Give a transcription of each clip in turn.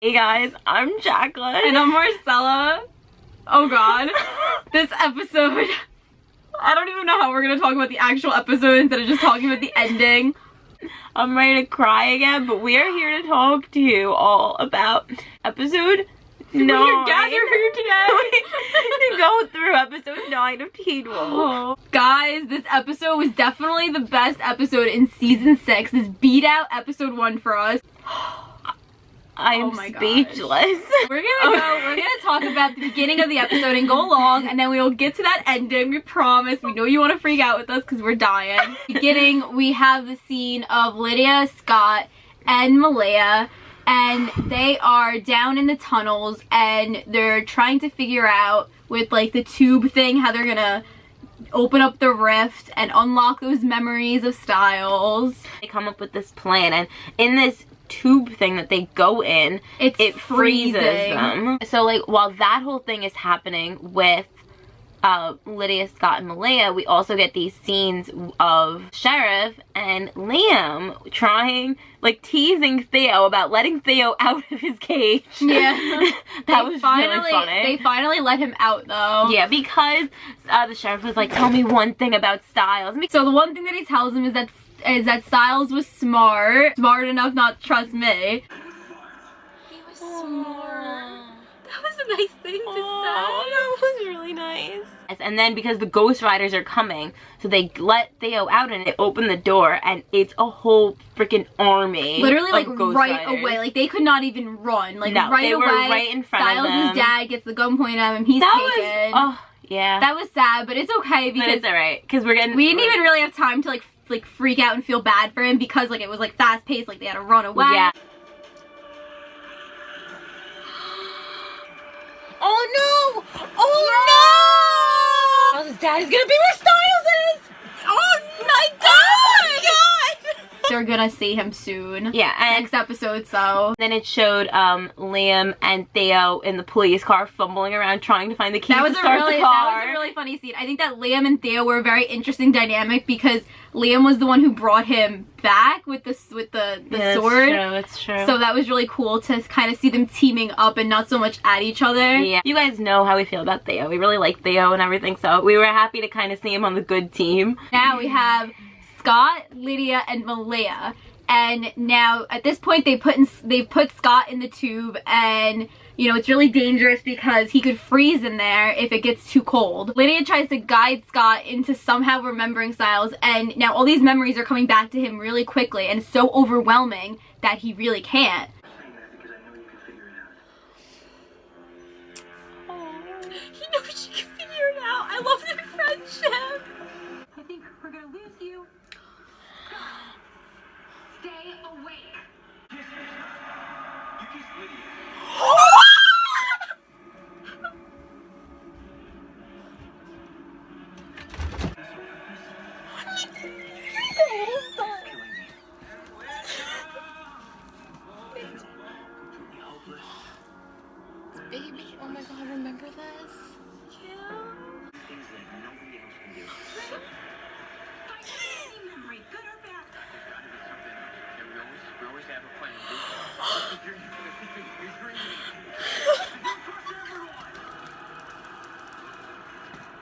Hey guys, I'm Jacqueline. And I'm Marcella. Oh god. This episode, I don't even know how we're gonna talk about the actual episode instead of just talking about the ending. I'm ready to cry again, but we are here to talk to you all about episode 9. We're gathered here today to go through episode 9 of Teen Wolf. Oh. Guys, this episode was definitely the best episode in season 6. This beat out episode 1 for us. I am speechless. We're gonna talk about the beginning of the episode and go along, and then we will get to that ending. We promise. We know you want to freak out with us because we're dying. Beginning, we have the scene of Lydia, Scott, and Malaya, and they are down in the tunnels, and they're trying to figure out with like the tube thing how they're gonna open up the rift and unlock those memories of Stiles. They come up with this plan, and in this tube thing that they go in, it freezes them. So like while that whole thing is happening with Lydia, Scott, and Malaya, we also get these scenes of Sheriff and Liam trying, like, teasing Theo about letting Theo out of his cage. Yeah. That was really funny. They finally let him out though. Yeah, because the sheriff was like, tell me one thing about Stiles. So the one thing that he tells him is that Stiles was smart enough not to trust me. He was smart. That was a nice thing to say. That was really nice. And then because the Ghost Riders are coming, so they let Theo out and they open the door, and it's a whole freaking army. Literally, like, Ghost right Riders. away. Like, they could not even run. Like, no, right they away, were right in front of them. Stiles' dad gets the gun pointed at him. He's taken. Oh, yeah. That was sad, but it's okay because... But it's alright, because we didn't even really have time to, like freak out and feel bad for him because, like, it was, like, fast-paced. Like, they had to run away. Yeah. Oh, no! Oh, no! Stiles' dad is gonna be where Stiles is! Oh, my God! Oh, my God! They're gonna see him soon. Yeah, and next episode, so. Then it showed Liam and Theo in the police car fumbling around trying to find the keys to start the car. That was a really funny scene. I think that Liam and Theo were a very interesting dynamic because Liam was the one who brought him back with the sword. That's true. So that was really cool to kind of see them teaming up and not so much at each other. Yeah. You guys know how we feel about Theo. We really like Theo and everything, so we were happy to kind of see him on the good team. Now we have Scott, Lydia, and Malaya. And now at this point they've put Scott in the tube, and you know it's really dangerous because he could freeze in there if it gets too cold. Lydia tries to guide Scott into somehow remembering Stiles, and now all these memories are coming back to him really quickly, and it's so overwhelming that he really can't. He knows she can figure it out. I love their friendship. I think we're gonna lose you. Stay awake. You kissed Lydia. Baby, oh my God, remember this? Yeah. Things that nobody else can do. Find any memory, good or bad. There's gotta be something. And we always have a plan. You're dreaming.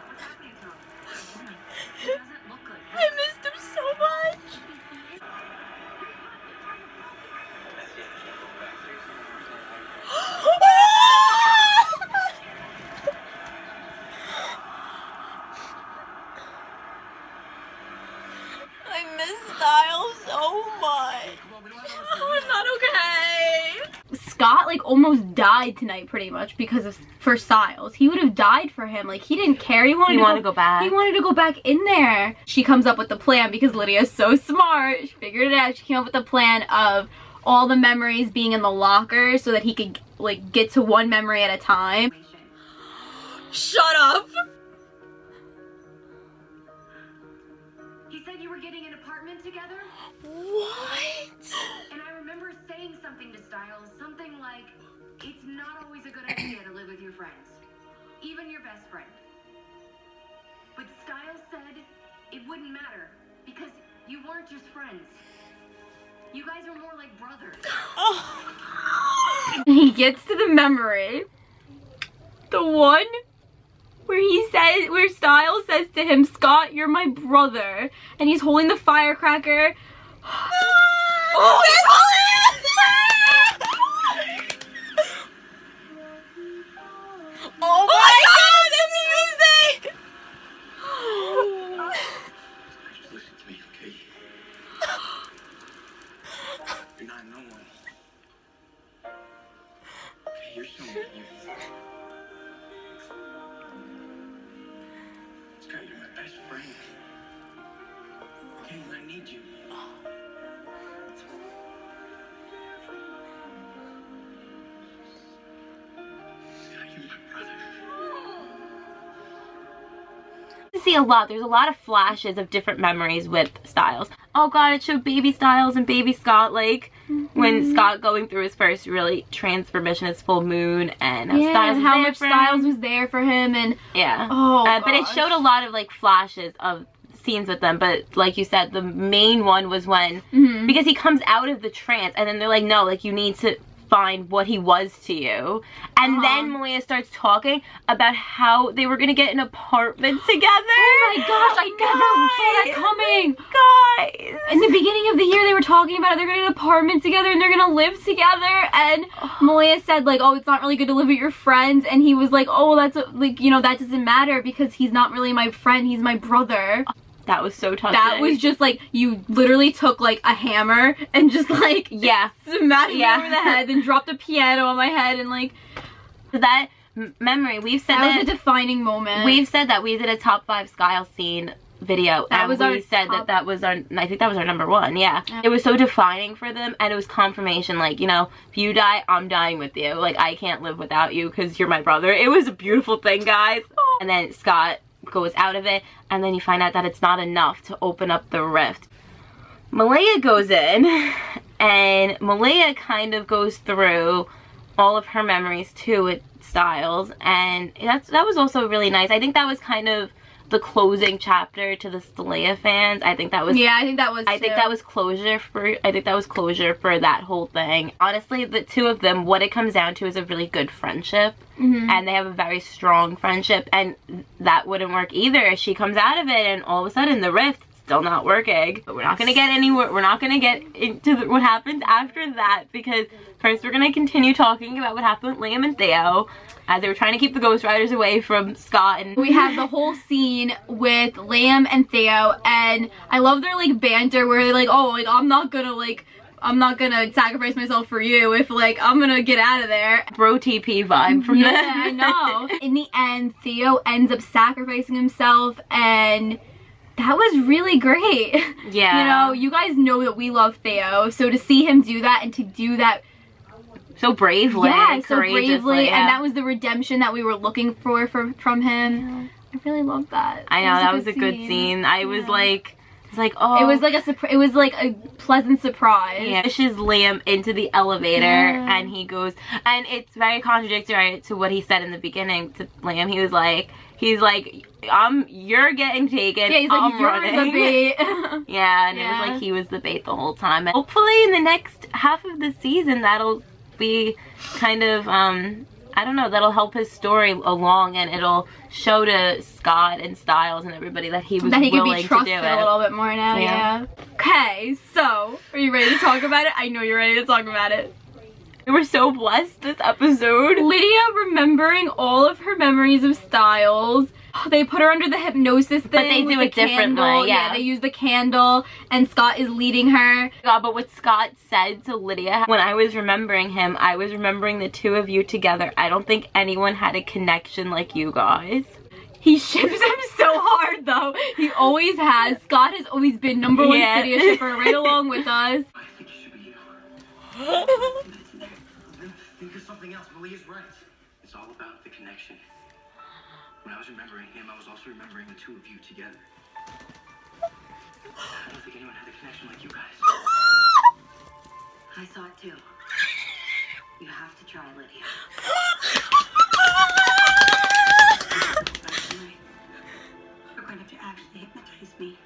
What's happening to him? He doesn't look good. I missed him so much. I miss Stiles so much. Oh, I'm not okay. Scott like almost died tonight pretty much because for Stiles. He would have died for him. Like he didn't care. He wanted to go back. He wanted to go back in there. She comes up with the plan because Lydia's so smart. She figured it out. She came up with the plan of all the memories being in the locker so that he could like get to one memory at a time. Shut up. He said you were getting an apartment together? What? And I remember saying something to Stiles, something like, it's not always a good idea to live with your friends, even your best friend. But Stiles said it wouldn't matter because you weren't just friends. You guys are more like brothers. Oh. He gets to the memory. The one where Stiles says to him, Scott, you're my brother. And he's holding the firecracker. Oh, he's holding it! Oh my god, this music! Just listen to me, okay? You're not no one. Okay, you're someone. Scott, you're my best friend. Okay, I need you. Scott, you're my brother. See a lot. There's a lot of flashes of different memories with Stiles. Oh god, it showed baby Stiles and baby Scott, like when Scott going through his first really transformation, his full moon, and how much Stiles was there for him, and but it showed a lot of like flashes of scenes with them. But like you said, the main one was when because he comes out of the trance, and then they're like, no, like you need to find what he was to you. And then Malia starts talking about how they were gonna get an apartment together. Oh my gosh, I never saw that coming. Guys, in the beginning of the year they were talking about it. They're gonna get an apartment together and they're gonna live together, and Malia said like, oh, it's not really good to live with your friends, and he was like, oh, that's like, you know, that doesn't matter because he's not really my friend, he's my brother. that was so touching. That was just like, you literally took like a hammer and just like smashed me over the head, then dropped a piano on my head, and like that memory. We've said that was a defining moment. We've said that we did a top 5 Stiles scene video, that and was we said that was our, I think that was our number 1. It was so defining for them, and it was confirmation, like, you know, if you die, I'm dying with you. Like, I can't live without you because you're my brother. It was a beautiful thing, guys. And then Scott goes out of it, and then you find out that it's not enough to open up the rift. Malia goes in, and Malia kind of goes through all of her memories too with Stiles, and that was also really nice. I think that was kind of the closing chapter to the Stiles fans. I think that was I think that was closure for that whole thing. Honestly, the two of them, what it comes down to is a really good friendship, and they have a very strong friendship, and that wouldn't work either. She comes out of it and all of a sudden the rift still not working. But we're not gonna get anywhere. We're not gonna get into what happens after that, because first we're gonna continue talking about what happened with Liam and Theo as they were trying to keep the Ghost Riders away from Scott. And we have the whole scene with Liam and Theo, and I love their like banter where they're like, oh, like I'm not gonna sacrifice myself for you if like I'm gonna get out of there. Bro TP vibe from them. Yeah, I know. In the end, Theo ends up sacrificing himself, and that was really great. Yeah. You know, you guys know that we love Theo, so to see him do that and to do that so bravely, so bravely, and that was the redemption that we were looking for from him. I really loved that. I know, that was a good scene. I was like, oh. It was like a pleasant surprise. Yeah. Pushes Liam into the elevator, and he goes, and it's very contradictory to what he said in the beginning to Liam. He's like, you're getting taken. Yeah, he's like, I'm running. The bait. Yeah, and it was like he was the bait the whole time. And hopefully in the next half of the season, that'll be kind of, I don't know, that'll help his story along, and it'll show to Scott and Stiles and everybody that he was willing to do it. That he can be trusted a little bit more now, yeah. Okay, so, are you ready to talk about it? I know you're ready to talk about it. We were so blessed this episode. Lydia remembering all of her memories of Stiles. They put her under the hypnosis thing. But they do it differently, yeah. They use the candle, and Scott is leading her. God, but what Scott said to Lydia, when I was remembering him, I was remembering the two of you together. I don't think anyone had a connection like you guys. He ships him so hard, though. He always has. Scott has always been #1 Lydia shipper right along with us. I think it should be you. Think of something else. Malia's right. It's all about the connection. When I was remembering him, I was also remembering the two of you together. I don't think anyone had a connection like you guys. I saw it too. You have to try, Lydia. You're going to have to actually hypnotize me.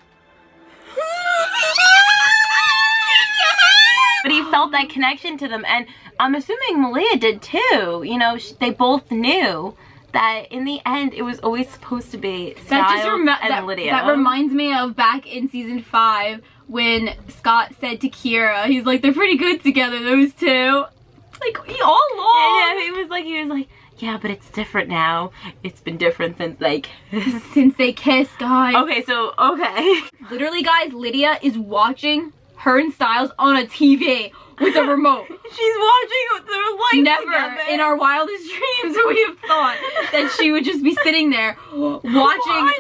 But he felt that connection to them, and I'm assuming Malia did too. You know, they both knew that in the end it was always supposed to be Stiles and Lydia. That reminds me of back in season 5 when Scott said to Kira, he's like, they're pretty good together, those two. Like, all along. Yeah, he was like, yeah, but it's different now. It's been different since they kissed. Since they kissed, guys. Okay, so, okay. Literally, guys, Lydia is watching her and Stiles on a TV with a remote. She's watching their life Never together. in our wildest dreams would we have thought that she would just be sitting there watching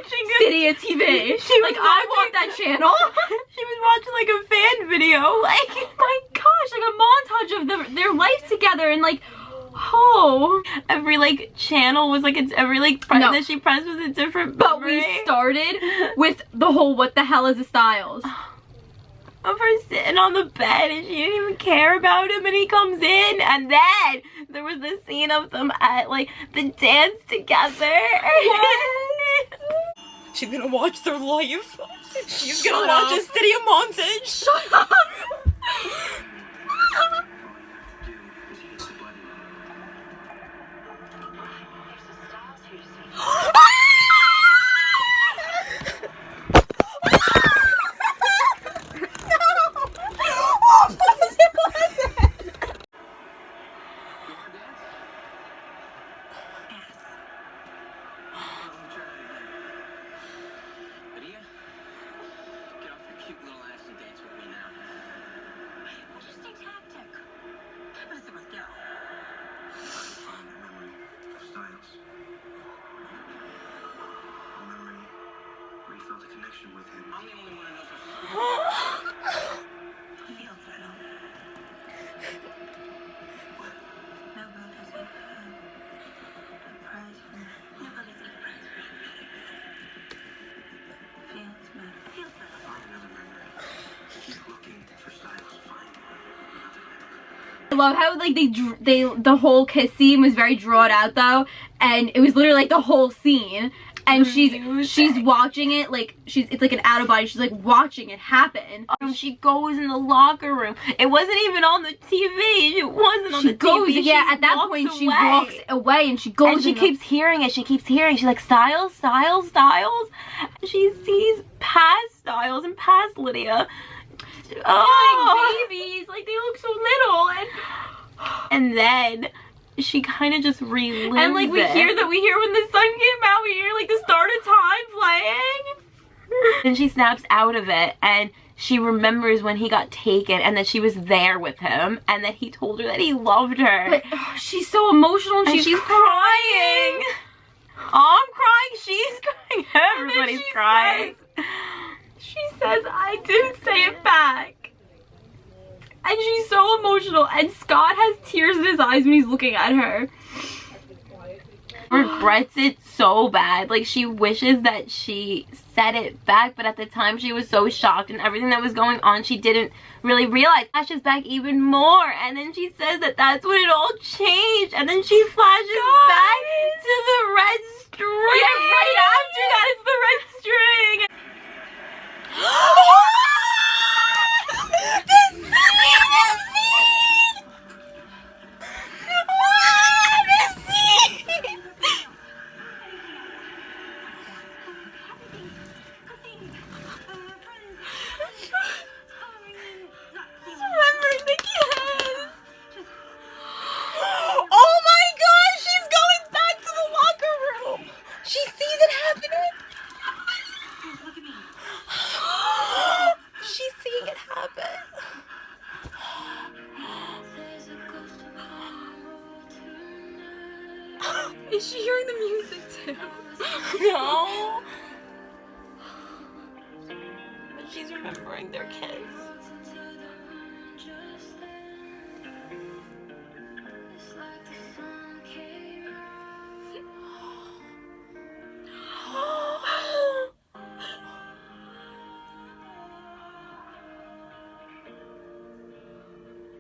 Lydia TV. She like, I want that channel. She was watching like a fan video. Like, oh my gosh, like a montage of their life together, and like, oh, every like channel was like, it's every like button that she pressed was a different memory. But we started with the whole what the hell is a Stiles? Of her sitting on the bed and she didn't even care about him, and he comes in, and then there was this scene of them at like the dance together. She's gonna watch their life. She's gonna watch a steady montage. Shut up! Lydia, get off your cute little ass and dance with me now. It's just a tactic. What is it with Daryl? Find the memory of Stiles. A memory where you felt a connection with him. I'm the only one who knows how to Feel Daryl. No one has ever had a prize for me. Nobody's got a prize for me. Feels better. Feels better. find another memory. Keep looking for Stiles. Find another memory. I love how like the whole kiss scene was very drawn out though, and it was literally like the whole scene, and she's watching it like it's like an out of body. She's like watching it happen. She goes in the locker room. It wasn't even on the TV. It wasn't on the TV. Yeah, at that point she walks away and she goes. And she keeps hearing it. She keeps hearing. She's like, Stiles, Stiles, Stiles. She sees past Stiles and past Lydia. Oh, like babies, like they look so little, and then she kind of just relives and like we hear when the sun came out, we hear like the start of time playing. And she snaps out of it, and she remembers when he got taken, and that she was there with him, and that he told her that he loved her. But she's so emotional, and she's crying. I'm crying. She's crying. Everybody's crying. She says, I didn't say it back. And she's so emotional. And Scott has tears in his eyes when he's looking at her. Regrets it so bad. Like, she wishes that she said it back, but at the time she was so shocked and everything that was going on, she didn't really realize. Flashes back even more, and then she says that that's when it all changed, and then she flashes back to the red string. Yeah, right after that it's the red string. Is she hearing the music too? No. But she's remembering their kiss.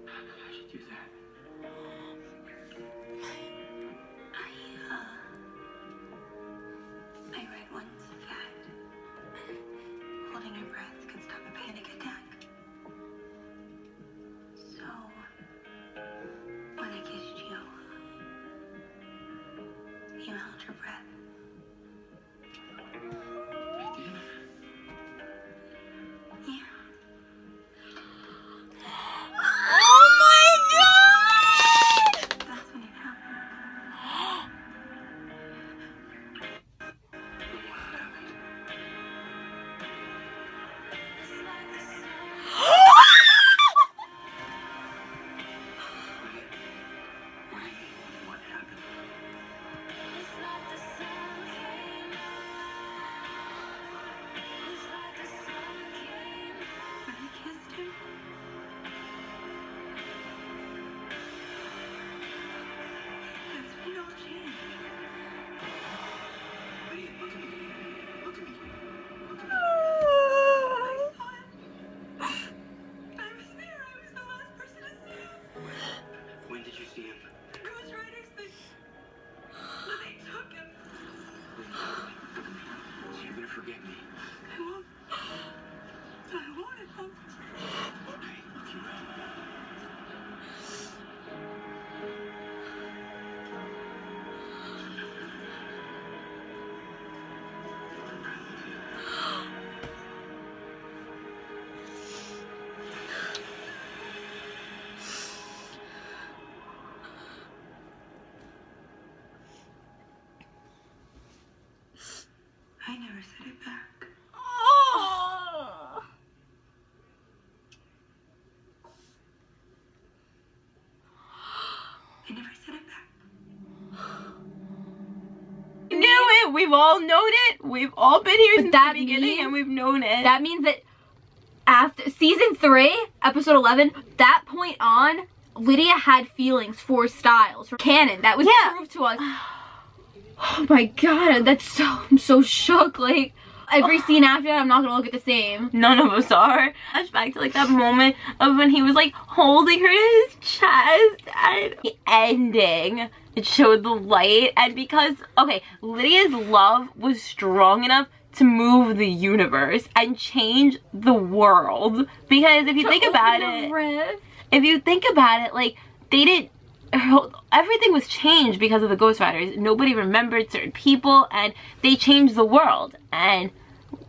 How'd you do that? I read once that holding your breath can stop a panic attack. you held your breath. Yeah. Oh my god! That's when it happened. What happened? When I kissed him. That's when it all changed. Lydia, look at me. Look at me. Look at me. I saw it. I was there. I was the last person to see him. When did you see him? Ghost Riders, they took him. So you're gonna forget me. I won't. I wanted them. Okay, you will. I never said it back. Oh. I never said it back. We knew it. We've all known it. We've all been here since the that beginning, means- and we've known it. That means that after season 3, episode 11, that point on, Lydia had feelings for Stiles, for canon. That was Yeah. proved to us. Oh my god, I'm so shook. Like, every scene after that, I'm not gonna look at the same. None of us are. Flashback to like that moment of when he was like holding her to his chest, and the ending, it showed the light. And because, okay, Lydia's love was strong enough to move the universe and change the world. Because if you think about it, like, they didn't, everything was changed because of the Ghost Riders. Nobody remembered certain people, and they changed the world. And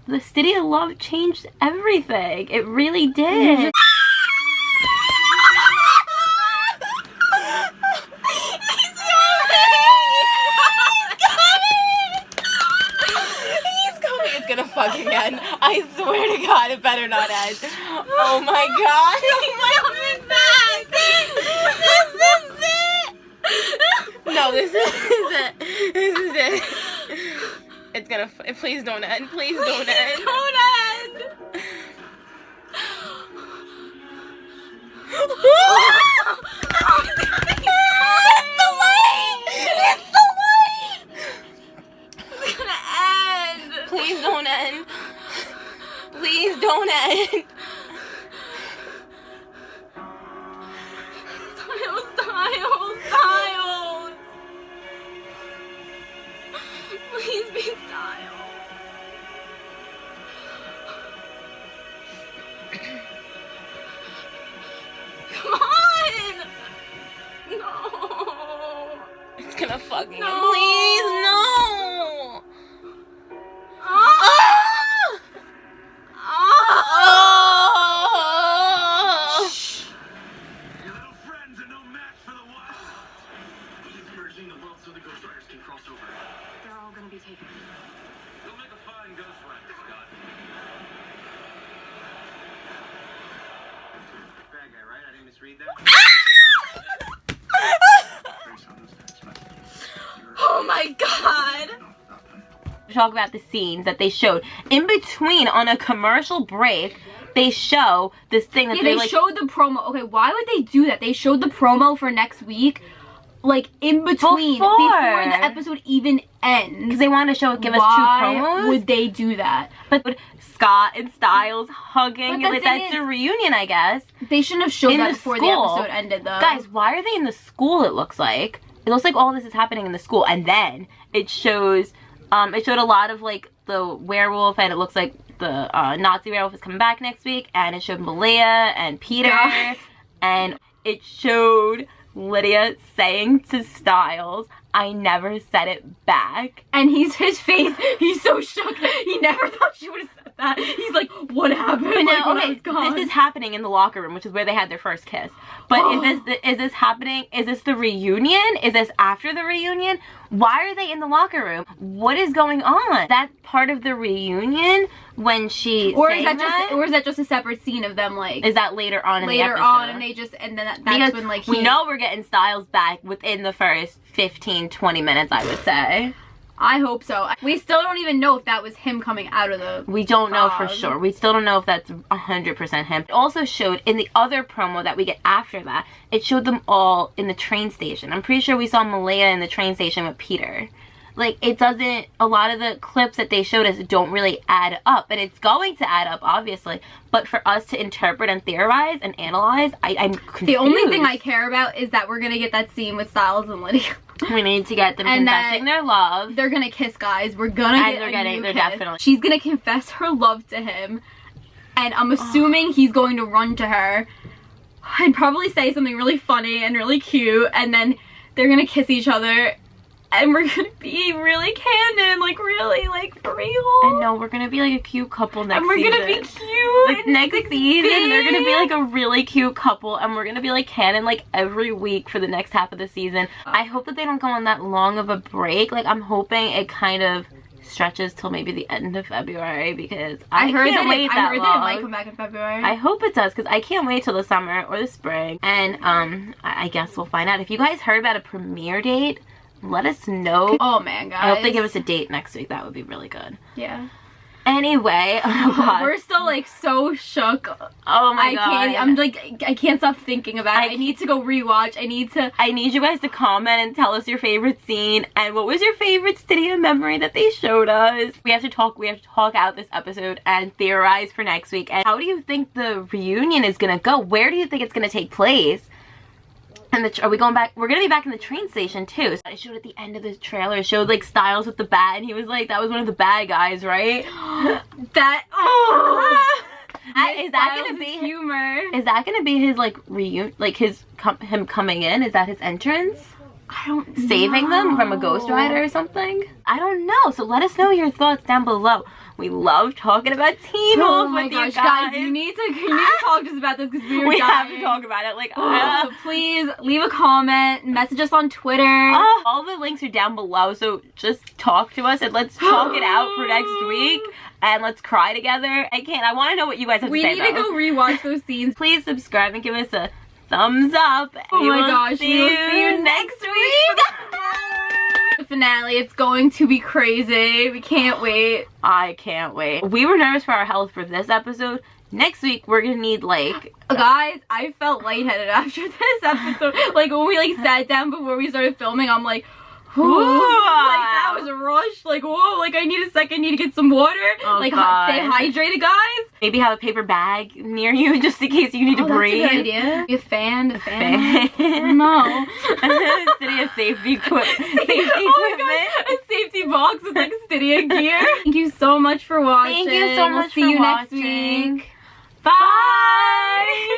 the City of Love changed everything. It really did. He's coming. It's gonna fucking end. I swear to God, it better not end. Oh my God. He's coming back. This is it. No, this is it. This is it. It's gonna. Please don't end. Please don't end. Don't end. It's the light. It's the light. It's gonna end. Please don't end. Please don't end. Stiles. Please be Stiles. Come on! No! It's gonna fucking end. Please, no! Ah! Your little friends are no match for the wild. He's merging the world so the Ghost Riders can cross over. They're all gonna be taken. They'll make a fine Ghost Rider, Scott. Bad guy, right? I didn't misread that. Oh my God! Talk about the scenes that they showed in between on a commercial break. They show this thing that they like, showed the promo. Okay, why would they do that? They showed the promo for next week, like in between, before the episode even ends. Because they wanted to show, give us 2 promos. Why would they do that? But Scott and Stiles hugging, But like that's a reunion, I guess. They shouldn't have showed In that the before school. the episode ended, though. Guys, why are they in the school? It looks like all this is happening in the school, and then it shows. It showed a lot of like the werewolf, and it looks like the Nazi werewolf is coming back next week, and it showed Malia and Peter, and it showed Lydia saying to Stiles, I never said it back. And his face, he's so shook. He never thought she would have said that. He's like, what happened? But now, like, when I okay, was gone. this is happening in the locker room, which is where they had their first kiss. But is this happening? Is this the reunion? Is this after the reunion? Why are they in the locker room? What is going on? That part of the reunion when she or is that just a separate scene of them like? Is that later on in the episode? Later on, and they just and then that's because when like we know we're getting Stiles back within the first 15-20 minutes, I would say. I hope so. We still don't even know if that was him coming out of the We don't know for sure. We still don't know if that's 100% him. It also showed in the other promo that we get after that, it showed them all in the train station. I'm pretty sure we saw Malaya in the train station with Peter. Like, it doesn't, a lot of the clips that they showed us don't really add up. And it's going to add up, obviously. But for us to interpret and theorize and analyze, I'm confused. The only thing I care about is that we're going to get that scene with Stiles and Lydia. We need to get them confessing their love. They're going to kiss, guys. We're going to get a new kiss. Definitely. She's going to confess her love to him. And I'm assuming he's going to run to her and probably say something really funny and really cute. And then they're going to kiss each other. And we're gonna be really canon, like really, like for real. I know, we're gonna be like a cute couple next season. And we're gonna be cute. Like next season, they're gonna be like a really cute couple, and we're gonna be like canon like every week for the next half of the season. I hope that they don't go on that long of a break. Like, I'm hoping it kind of stretches till maybe the end of February, because I can't wait that long. I heard that it might come back in February. I hope it does, because I can't wait till the summer or the spring. And I guess we'll find out. If you guys heard about a premiere date, let us know. Oh man, guys. I hope they give us a date next week. That would be really good. Yeah. Anyway, oh god. We're still like so shook. Oh my god. I'm like, I can't stop thinking about it. I need to go rewatch. I need you guys to comment and tell us your favorite scene and what was your favorite Stydia memory that they showed us. We have to talk out this episode and theorize for next week. And how do you think the reunion is gonna go? Where do you think it's gonna take place? And are we going back? We're gonna be back in the train station too. So it showed at the end of the trailer, it showed like Stiles with the bat, and he was like, that was one of the bad guys, right? That, is that gonna be humor? Is that gonna be his like reunion, like him coming in? Is that his entrance? I don't know. Saving them from a Ghost Rider or something? I don't know. So let us know your thoughts down below. We love talking about Teen Wolf with you guys. You need to talk to us about this because we have to talk about it. Like, so please leave a comment, message us on Twitter. All the links are down below, so just talk to us and let's talk it out for next week. And let's cry together. I want to know what you guys have to say. We need to go rewatch those scenes. Please subscribe and give us a thumbs up. Oh my gosh, we will see you next week. The finale, it's going to be crazy. We can't wait. I can't wait. We were nervous for our health for this episode. Next week we're gonna need like guys, I felt lightheaded after this episode. Like when we like sat down before we started filming, I'm like, whoo, like that was a rush. Like, whoa, like I need a second, need to get some water. Like stay hydrated, guys. Maybe have a paper bag near you just in case you need to breathe. That's a good idea. Be a fan. No. Stydia safety equipment. A safety box with like Stydia gear. Thank you so much for watching. Thank you so much for watching. See you next week. Bye.